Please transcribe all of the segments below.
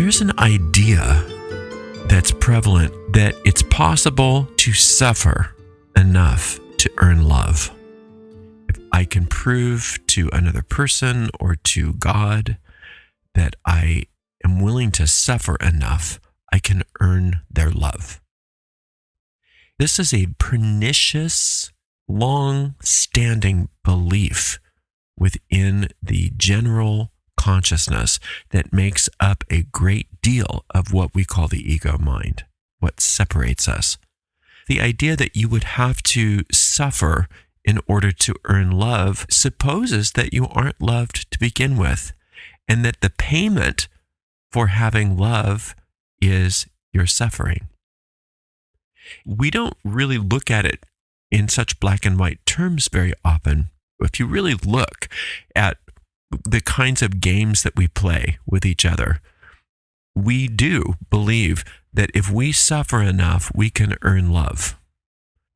There's an idea that's prevalent that it's possible to suffer enough to earn love. If I can prove to another person or to God that I am willing to suffer enough, I can earn their love. This is a pernicious, long-standing belief within the general consciousness that makes up a great deal of what we call the ego mind, what separates us. The idea that you would have to suffer in order to earn love supposes that you aren't loved to begin with, and that the payment for having love is your suffering. We don't really look at it in such black and white terms very often. If you really look at the kinds of games that we play with each other, we do believe that if we suffer enough, we can earn love.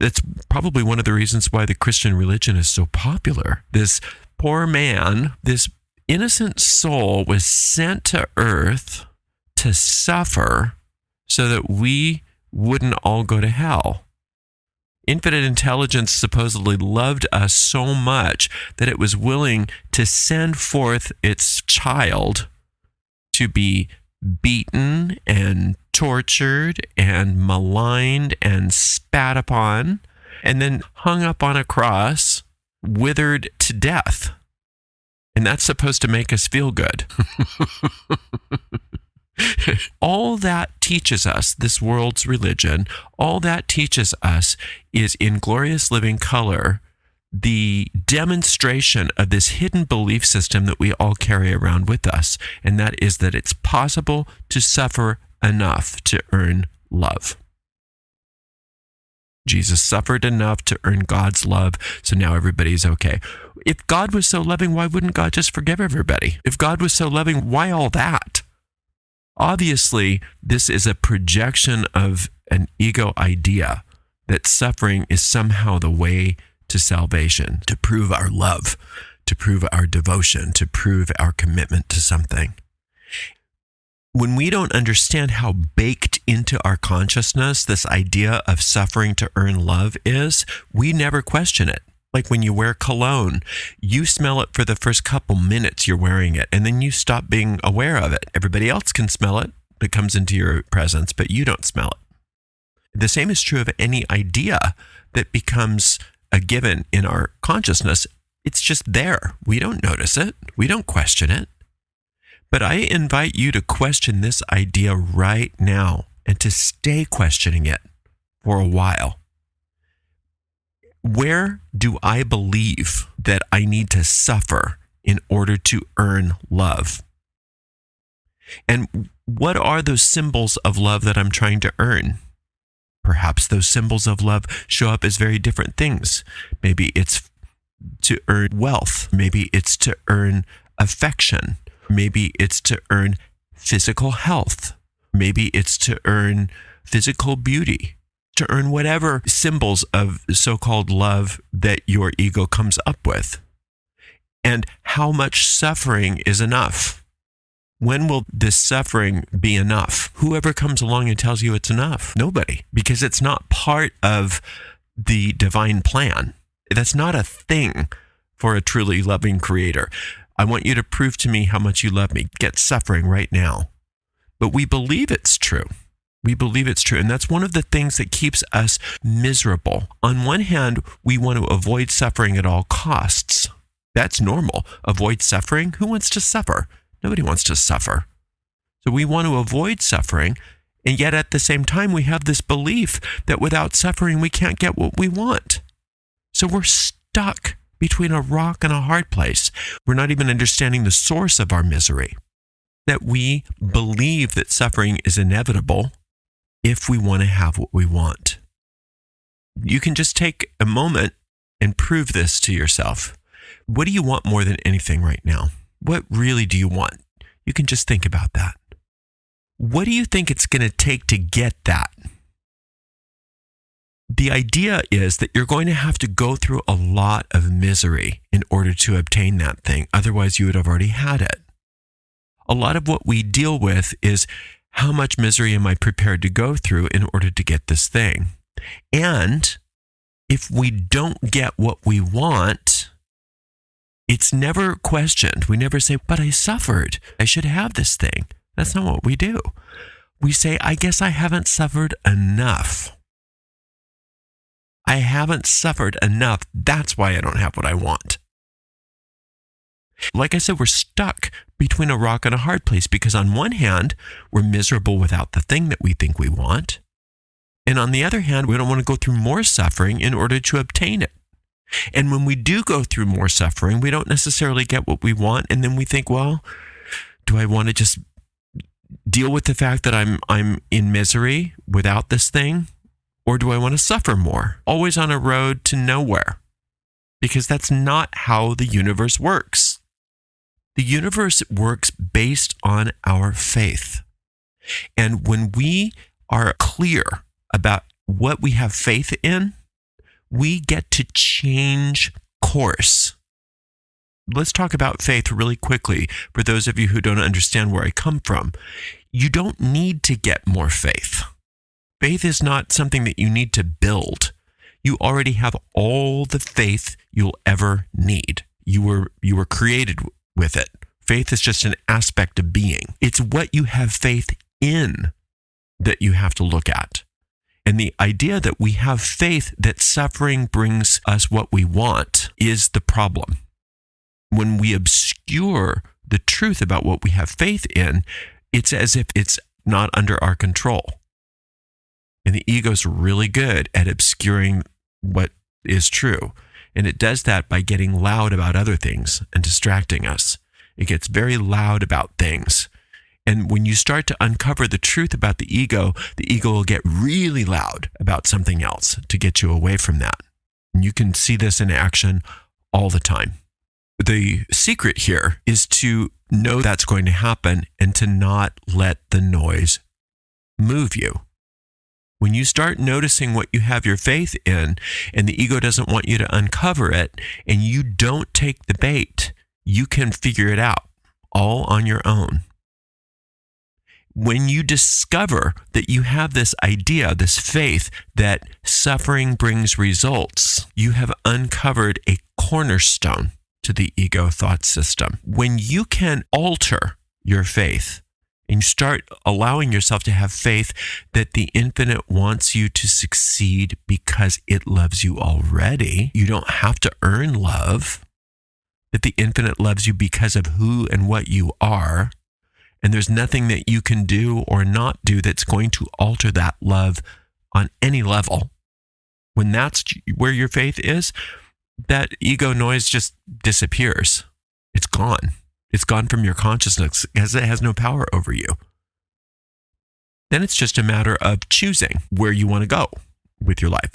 That's probably one of the reasons why the Christian religion is so popular. This poor man, this innocent soul was sent to earth to suffer so that we wouldn't all go to hell. Infinite intelligence supposedly loved us so much that it was willing to send forth its child to be beaten and tortured and maligned and spat upon, and then hung up on a cross, withered to death. And that's supposed to make us feel good. All that teaches us, this world's religion, all that teaches us is in glorious living color, the demonstration of this hidden belief system that we all carry around with us. And that is that it's possible to suffer enough to earn love. Jesus suffered enough to earn God's love, so now everybody's okay. If God was so loving, why wouldn't God just forgive everybody? If God was so loving, why all that? Obviously, this is a projection of an ego idea that suffering is somehow the way to salvation, to prove our love, to prove our devotion, to prove our commitment to something. When we don't understand how baked into our consciousness this idea of suffering to earn love is, we never question it. Like when you wear cologne, you smell it for the first couple minutes you're wearing it, and then you stop being aware of it. Everybody else can smell it that comes into your presence, but you don't smell it. The same is true of any idea that becomes a given in our consciousness. It's just there. We don't notice it. We don't question it. But I invite you to question this idea right now and to stay questioning it for a while. Where do I believe that I need to suffer in order to earn love? And what are those symbols of love that I'm trying to earn? Perhaps those symbols of love show up as very different things. Maybe it's to earn wealth. Maybe it's to earn affection. Maybe it's to earn physical health. Maybe it's to earn physical beauty. To earn whatever symbols of so-called love that your ego comes up with. And how much suffering is enough? When will this suffering be enough? Whoever comes along and tells you it's enough? Nobody, because it's not part of the divine plan. That's not a thing for a truly loving creator. I want you to prove to me how much you love me. Get suffering right now. But we believe it's true. We believe it's true. And that's one of the things that keeps us miserable. On one hand, we want to avoid suffering at all costs. That's normal. Avoid suffering. Who wants to suffer? Nobody wants to suffer. So we want to avoid suffering. And yet at the same time, we have this belief that without suffering, we can't get what we want. So we're stuck between a rock and a hard place. We're not even understanding the source of our misery. That we believe that suffering is inevitable if we want to have what we want. You can just take a moment and prove this to yourself. What do you want more than anything right now? What really do you want? You can just think about that. What do you think it's going to take to get that? The idea is that you're going to have to go through a lot of misery in order to obtain that thing. Otherwise, you would have already had it. A lot of what we deal with is, how much misery am I prepared to go through in order to get this thing? And if we don't get what we want, it's never questioned. We never say, but I suffered. I should have this thing. That's not what we do. We say, I guess I haven't suffered enough. I haven't suffered enough. That's why I don't have what I want. Like I said, we're stuck between a rock and a hard place because on one hand, we're miserable without the thing that we think we want. And on the other hand, we don't want to go through more suffering in order to obtain it. And when we do go through more suffering, we don't necessarily get what we want. And then we think, well, do I want to just deal with the fact that I'm in misery without this thing? Or do I want to suffer more? Always on a road to nowhere. Because that's not how the universe works. The universe works based on our faith. And when we are clear about what we have faith in, we get to change course. Let's talk about faith really quickly for those of you who don't understand where I come from. You don't need to get more faith. Faith is not something that you need to build. You already have all the faith you'll ever need. You were created with it. Faith is just an aspect of being. It's what you have faith in that you have to look at. And the idea that we have faith that suffering brings us what we want is the problem. When we obscure the truth about what we have faith in, it's as if it's not under our control. And the ego's really good at obscuring what is true. And it does that by getting loud about other things and distracting us. It gets very loud about things. And when you start to uncover the truth about the ego will get really loud about something else to get you away from that. And you can see this in action all the time. The secret here is to know that's going to happen and to not let the noise move you. When you start noticing what you have your faith in and the ego doesn't want you to uncover it and you don't take the bait, you can figure it out all on your own. When you discover that you have this idea, this faith that suffering brings results, you have uncovered a cornerstone to the ego thought system. When you can alter your faith and you start allowing yourself to have faith that the infinite wants you to succeed because it loves you already, you don't have to earn love, that the infinite loves you because of who and what you are, and there's nothing that you can do or not do that's going to alter that love on any level. When that's where your faith is, that ego noise just disappears. It's gone. It's gone from your consciousness because it has no power over you. Then it's just a matter of choosing where you want to go with your life.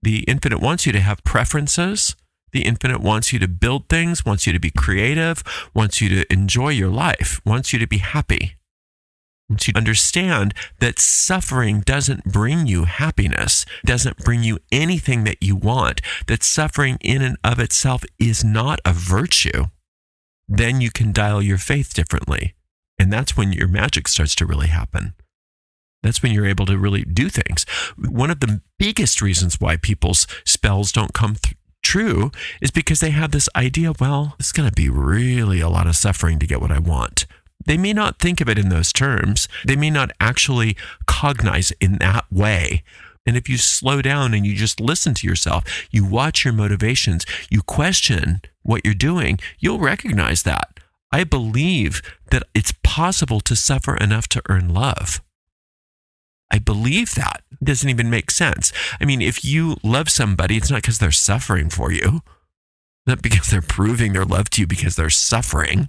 The infinite wants you to have preferences. The infinite wants you to build things, wants you to be creative, wants you to enjoy your life, wants you to be happy. Wants you to understand that suffering doesn't bring you happiness, doesn't bring you anything that you want, that suffering in and of itself is not a virtue. Then you can dial your faith differently. And that's when your magic starts to really happen. That's when you're able to really do things. One of the biggest reasons why people's spells don't come true is because they have this idea, well, it's going to be really a lot of suffering to get what I want. They may not think of it in those terms. They may not actually cognize in that way. And if you slow down and you just listen to yourself, you watch your motivations, you question what you're doing, you'll recognize that. I believe that it's possible to suffer enough to earn love. I believe that. It doesn't even make sense. I mean, if you love somebody, it's not because they're suffering for you. Not because they're proving their love to you because they're suffering.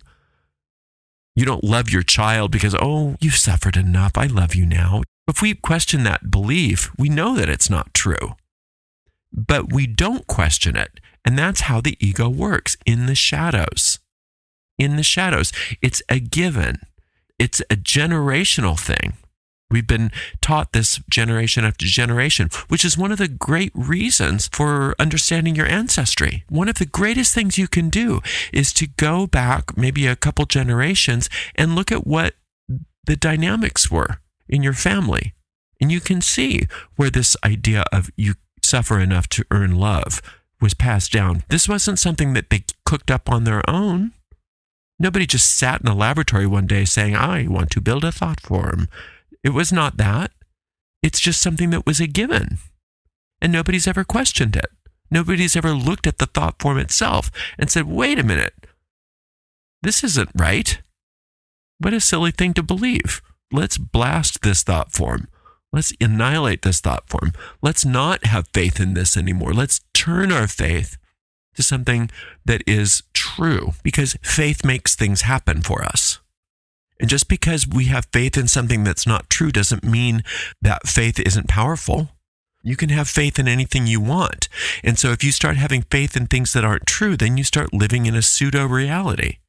You don't love your child because, oh, you've suffered enough. I love you now. If we question that belief, we know that it's not true. But we don't question it. And that's how the ego works, in the shadows. In the shadows. It's a given. It's a generational thing. We've been taught this generation after generation, which is one of the great reasons for understanding your ancestry. One of the greatest things you can do is to go back maybe a couple generations and look at what the dynamics were in your family. And you can see where this idea of you suffer enough to earn love was passed down. This wasn't something that they cooked up on their own. Nobody just sat in a laboratory one day saying, I want to build a thought form. It was not that. It's just something that was a given. And nobody's ever questioned it. Nobody's ever looked at the thought form itself and said, wait a minute, this isn't right. What a silly thing to believe. Let's blast this thought form. Let's annihilate this thought form. Let's not have faith in this anymore. Let's turn our faith to something that is true, because faith makes things happen for us. And just because we have faith in something that's not true doesn't mean that faith isn't powerful. You can have faith in anything you want. And so if you start having faith in things that aren't true, then you start living in a pseudo-reality.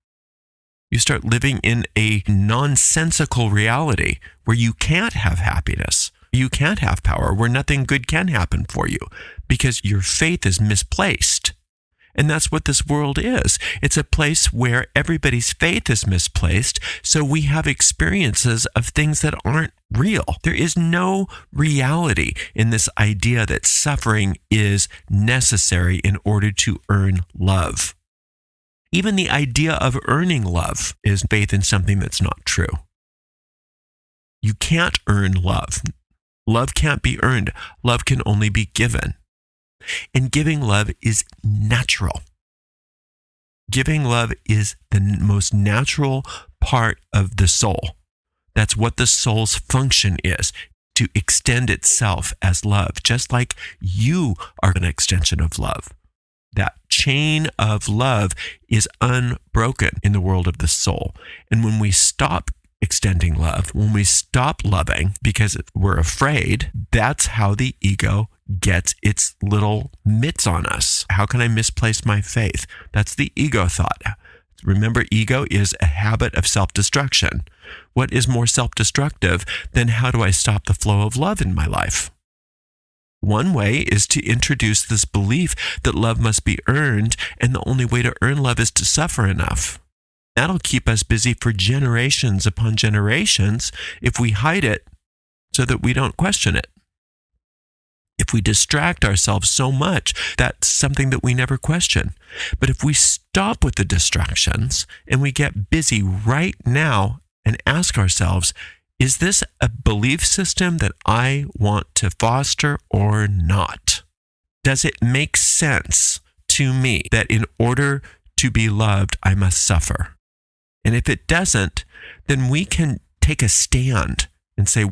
You start living in a nonsensical reality where you can't have happiness. You can't have power, where nothing good can happen for you because your faith is misplaced. And that's what this world is. It's a place where everybody's faith is misplaced, so we have experiences of things that aren't real. There is no reality in this idea that suffering is necessary in order to earn love. Even the idea of earning love is faith in something that's not true. You can't earn love. Love can't be earned. Love can only be given. And giving love is natural. Giving love is the most natural part of the soul. That's what the soul's function is, to extend itself as love, just like you are an extension of love. That chain of love is unbroken in the world of the soul. And when we stop extending love, when we stop loving because we're afraid, that's how the ego gets its little mitts on us. How can I misplace my faith? That's the ego thought. Remember, ego is a habit of self-destruction. What is more self-destructive than how do I stop the flow of love in my life? One way is to introduce this belief that love must be earned, and the only way to earn love is to suffer enough. That'll keep us busy for generations upon generations if we hide it so that we don't question it. If we distract ourselves so much, that's something that we never question. But if we stop with the distractions and we get busy right now and ask ourselves, is this a belief system that I want to foster or not? Does it make sense to me that in order to be loved, I must suffer? And if it doesn't, then we can take a stand and say,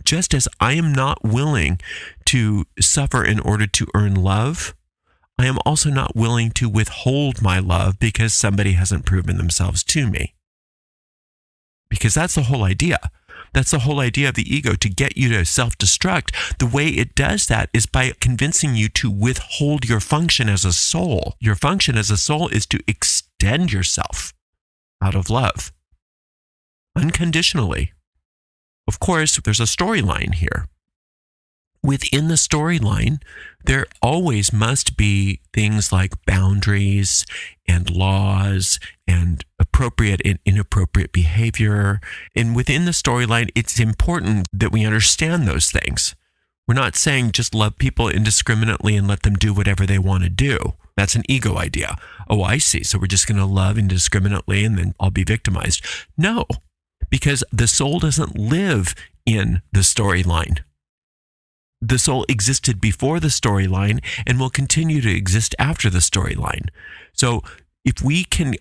just as I am not willing to suffer in order to earn love, I am also not willing to withhold my love because somebody hasn't proven themselves to me. Because that's the whole idea. That's the whole idea of the ego, to get you to self-destruct. The way it does that is by convincing you to withhold your function as a soul. Your function as a soul is to extend yourself out of love, unconditionally. Of course, there's a storyline here. Within the storyline, there always must be things like boundaries and laws and appropriate and inappropriate behavior. And within the storyline, it's important that we understand those things. We're not saying just love people indiscriminately and let them do whatever they want to do. That's an ego idea. Oh, I see. So we're just going to love indiscriminately and then I'll be victimized. No, because the soul doesn't live in the storyline. The soul existed before the storyline and will continue to exist after the storyline. So if we can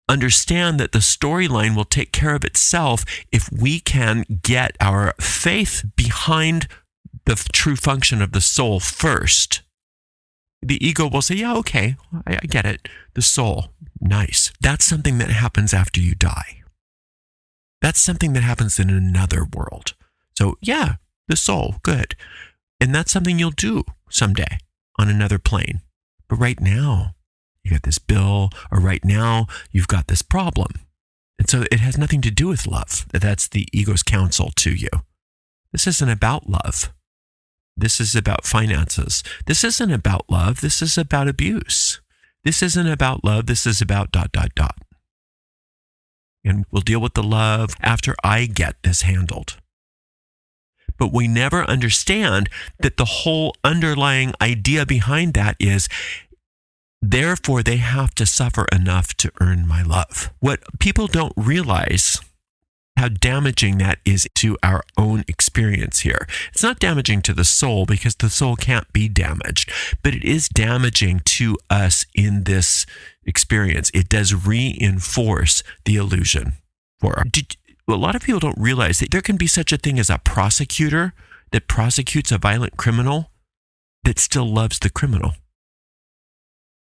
understand that the storyline will take care of itself, if we can get our faith behind the true function of the soul first, the ego will say, yeah, okay, I get it. The soul, nice. That's something that happens after you die. That's something that happens in another world. So yeah, the soul, good. And that's something you'll do someday on another plane. But right now, you got this bill, or right now, you've got this problem. And so it has nothing to do with love. That's the ego's counsel to you. This isn't about love. This is about finances. This isn't about love. This is about abuse. This isn't about love. This is about ... And we'll deal with the love after I get this handled. But we never understand that the whole underlying idea behind that is, therefore, they have to suffer enough to earn my love. What people don't realize how damaging that is to our own experience here. It's not damaging to the soul because the soul can't be damaged, but it is damaging to us in this experience. It does reinforce the illusion for us. A lot of people don't realize that there can be such a thing as a prosecutor that prosecutes a violent criminal that still loves the criminal.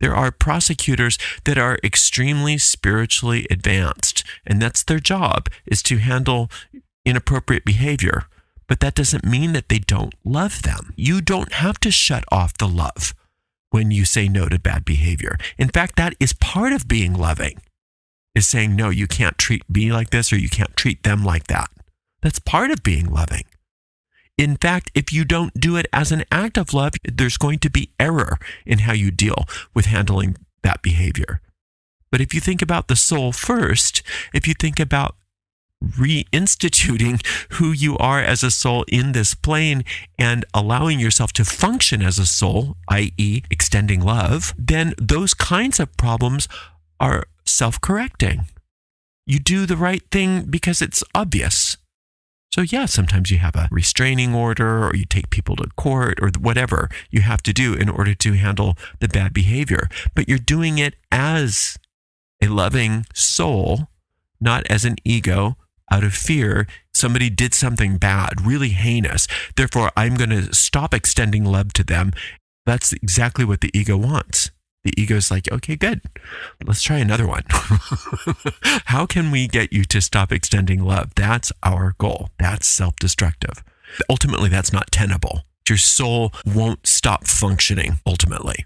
There are prosecutors that are extremely spiritually advanced, and that's their job, is to handle inappropriate behavior. But that doesn't mean that they don't love them. You don't have to shut off the love when you say no to bad behavior. In fact, that is part of being loving, is saying, no, you can't treat me like this, or you can't treat them like that. That's part of being loving. In fact, if you don't do it as an act of love, there's going to be error in how you deal with handling that behavior. But if you think about the soul first, if you think about reinstituting who you are as a soul in this plane and allowing yourself to function as a soul, i.e. extending love, then those kinds of problems are self-correcting. You do the right thing because it's obvious. So yeah, sometimes you have a restraining order, or you take people to court, or whatever you have to do in order to handle the bad behavior. But you're doing it as a loving soul, not as an ego out of fear. Somebody did something bad, really heinous. Therefore, I'm going to stop extending love to them. That's exactly what the ego wants. The ego is like, okay, good. Let's try another one. How can we get you to stop extending love? That's our goal. That's self-destructive. Ultimately, that's not tenable. Your soul won't stop functioning ultimately.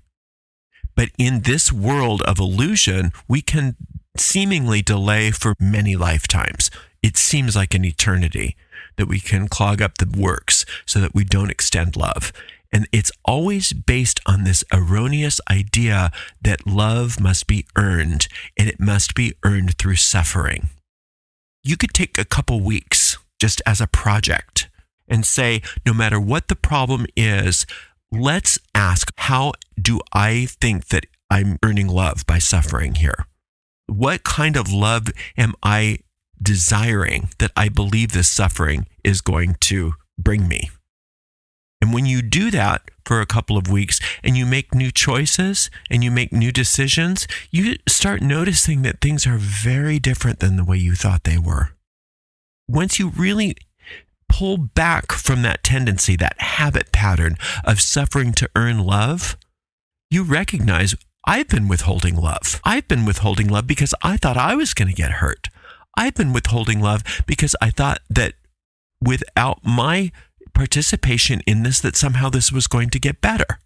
But in this world of illusion, we can seemingly delay for many lifetimes. It seems like an eternity that we can clog up the works so that we don't extend love. And it's always based on this erroneous idea that love must be earned, and it must be earned through suffering. You could take a couple weeks just as a project and say, no matter what the problem is, let's ask, how do I think that I'm earning love by suffering here? What kind of love am I desiring that I believe this suffering is going to bring me? And when you do that for a couple of weeks and you make new choices and you make new decisions, you start noticing that things are very different than the way you thought they were. Once you really pull back from that tendency, that habit pattern of suffering to earn love, you recognize, I've been withholding love. I've been withholding love because I thought I was going to get hurt. I've been withholding love because I thought that without my participation in this, that somehow this was going to get better.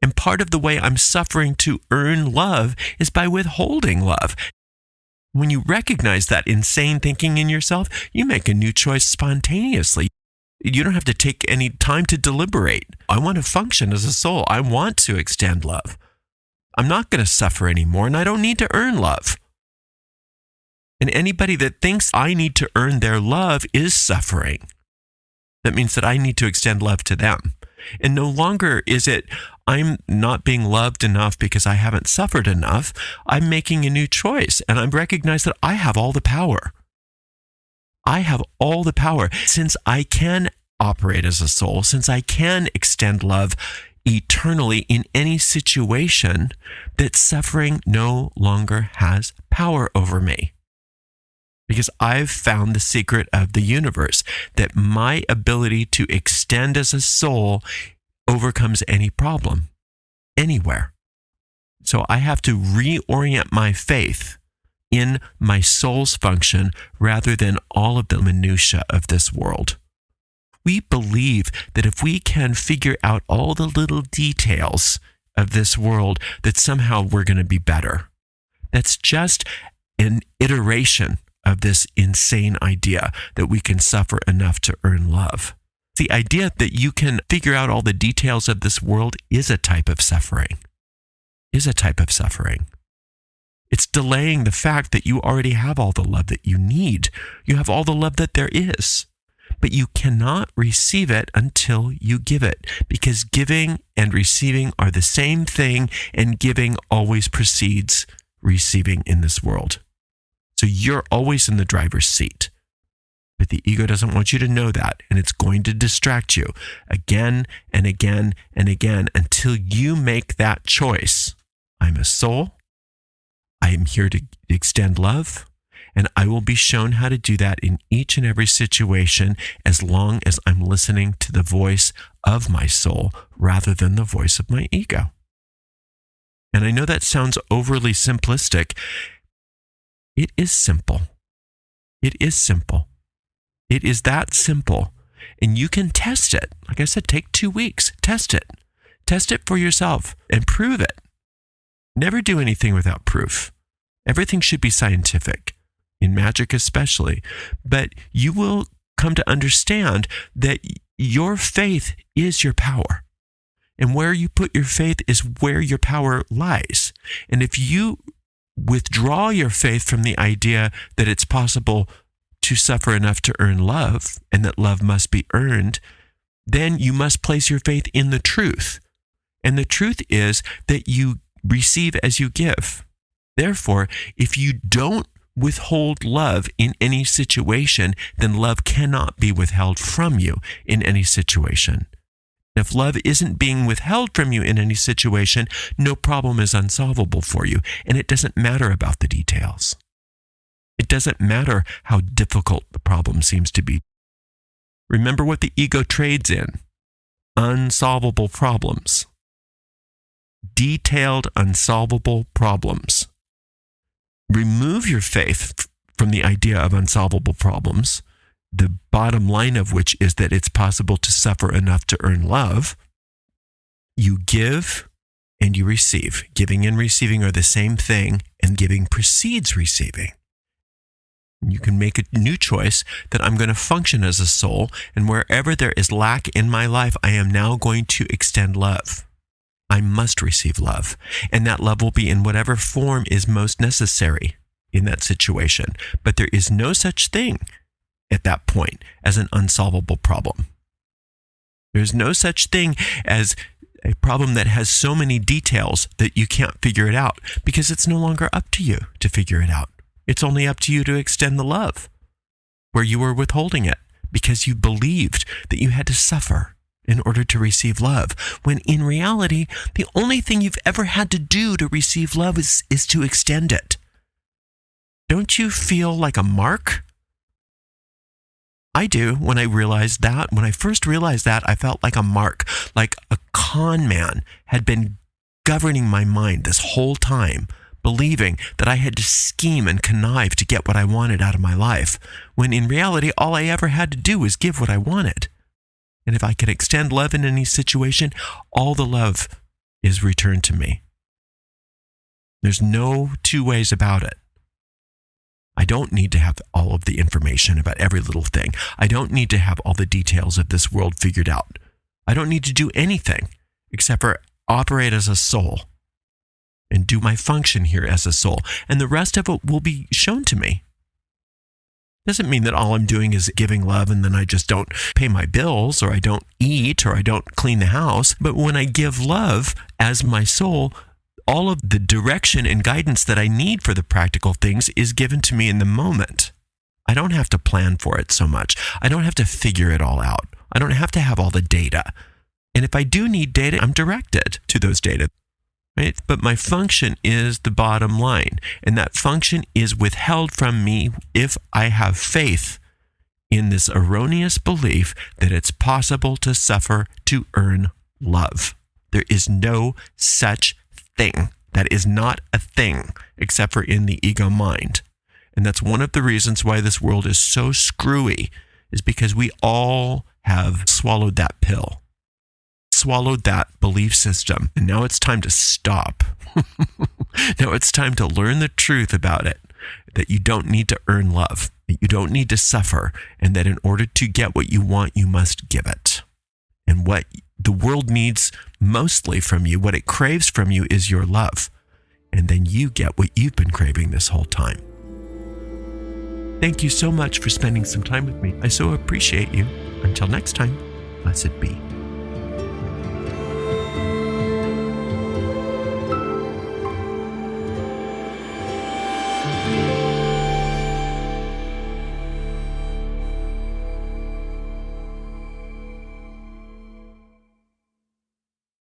And part of the way I'm suffering to earn love is by withholding love. When you recognize that insane thinking in yourself, you make a new choice spontaneously. You don't have to take any time to deliberate. I want to function as a soul. I want to extend love. I'm not going to suffer anymore, and I don't need to earn love. And anybody that thinks I need to earn their love is suffering. That means that I need to extend love to them. And no longer is it, I'm not being loved enough because I haven't suffered enough. I'm making a new choice, and I recognize that I have all the power. I have all the power. Since I can operate as a soul, since I can extend love eternally in any situation, that suffering no longer has power over me. Because I've found the secret of the universe, that my ability to extend as a soul overcomes any problem, anywhere. So I have to reorient my faith in my soul's function rather than all of the minutiae of this world. We believe that if we can figure out all the little details of this world, that somehow we're going to be better. That's just an iteration of this insane idea that we can suffer enough to earn love. The idea that you can figure out all the details of this world is a type of suffering. It's delaying the fact that you already have all the love that you need. You have all the love that there is. But you cannot receive it until you give it, because giving and receiving are the same thing, and giving always precedes receiving in this world. So you're always in the driver's seat. But the ego doesn't want you to know that, and it's going to distract you again and again and again until you make that choice. I'm a soul. I am here to extend love, and I will be shown how to do that in each and every situation as long as I'm listening to the voice of my soul rather than the voice of my ego. And I know that sounds overly simplistic. It is simple. It is simple. It is that simple. And you can test it. Like I said, take 2 weeks. Test it. Test it for yourself and prove it. Never do anything without proof. Everything should be scientific, in magic especially. But you will come to understand that your faith is your power. And where you put your faith is where your power lies. And if you withdraw your faith from the idea that it's possible to suffer enough to earn love, and that love must be earned, then you must place your faith in the truth. And the truth is that you receive as you give. Therefore, if you don't withhold love in any situation, then love cannot be withheld from you in any situation. If love isn't being withheld from you in any situation, no problem is unsolvable for you, and it doesn't matter about the details. It doesn't matter how difficult the problem seems to be. Remember what the ego trades in: unsolvable problems. Detailed, unsolvable problems. Remove your faith from the idea of unsolvable problems, the bottom line of which is that it's possible to suffer enough to earn love. You give and you receive. Giving and receiving are the same thing, and giving precedes receiving. You can make a new choice that I'm going to function as a soul, and wherever there is lack in my life, I am now going to extend love. I must receive love, and that love will be in whatever form is most necessary in that situation. But there is no such thing at that point as an unsolvable problem. There's no such thing as a problem that has so many details that you can't figure it out, because it's no longer up to you to figure it out. It's only up to you to extend the love where you were withholding it because you believed that you had to suffer in order to receive love, when in reality, the only thing you've ever had to do to receive love is to extend it. Don't you feel like a mark? I do. When I realized that, when I first realized that, I felt like a mark, like a con man had been governing my mind this whole time, believing that I had to scheme and connive to get what I wanted out of my life, when in reality, all I ever had to do was give what I wanted. And if I can extend love in any situation, all the love is returned to me. There's no two ways about it. I don't need to have all of the information about every little thing. I don't need to have all the details of this world figured out. I don't need to do anything except for operate as a soul and do my function here as a soul. And the rest of it will be shown to me. Doesn't mean that all I'm doing is giving love and then I just don't pay my bills, or I don't eat, or I don't clean the house. But when I give love as my soul, all of the direction and guidance that I need for the practical things is given to me in the moment. I don't have to plan for it so much. I don't have to figure it all out. I don't have to have all the data. And if I do need data, I'm directed to those data. Right? But my function is the bottom line, and that function is withheld from me if I have faith in this erroneous belief that it's possible to suffer to earn love. There is no such thing. That is not a thing except for in the ego mind. And that's one of the reasons why this world is so screwy, is because we all have swallowed that pill. Swallowed that belief system, and now it's time to stop. Now it's time to learn the truth about it. that you don't need to earn love, that you don't need to suffer, and that in order to get what you want, you must give it. And what the world needs mostly from you, what it craves from you, is your love. And then you get what you've been craving this whole time. Thank you so much for spending some time with me. I so appreciate you. Until next time, blessed be.